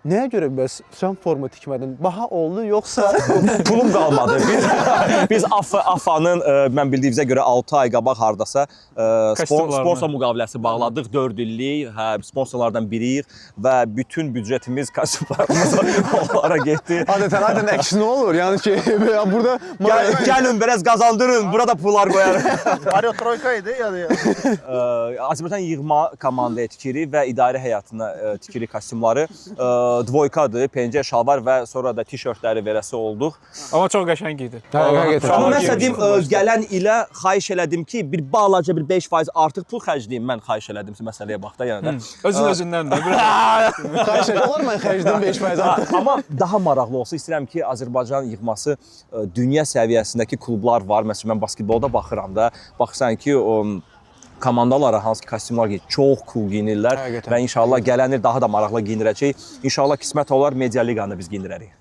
Nəyə görə bəs sən forma tikmədin? Baha oldu yoxsa? Pulum qalmadı. Biz AFA-nın mən bildiyimizə görə 6 ay qabaq hardasa sponsor müqaviləsi bağladıq. 4 illik sponsorlardan biriyik və bütün büdcetimiz kostyumlarımız onlara getdi. Adətən əksinə olur. Yəni ki, burada Gəlin biraz qazandırın, burada pullar qoyarıq. Mario Troika idi ya da. Azərbaycan yığma komandaya tikirik və idarə həyatına tikirik kostyumları. Dvoykadır, pencə, şalvar və sonra da tişörtləri verəsi olduq. Amma çox qəşəng idi. Amma mən sizə deyim, gələn ilə xahiş elədim ki, bir balaca bir 5% artıq pul xərcləyim. Mən xahiş elədim məsələyə bax da, yəni də. Özündən də. xahiş edirlər mən xərcdən 5% artıq. Amma daha maraqlı olsa istəyirəm ki, Azərbaycan yığması dünya səviyyəsindəki klublar var. Məsələn, mən basketbolda baxıram da, baxırsan ki, o komandalara hansı ki kostyumlar geyir, çox cool giyinirlər və inşallah gələn il daha da maraqlı giyindirəcək. İnşallah qismət olar Media Liqanı biz giyindirərik.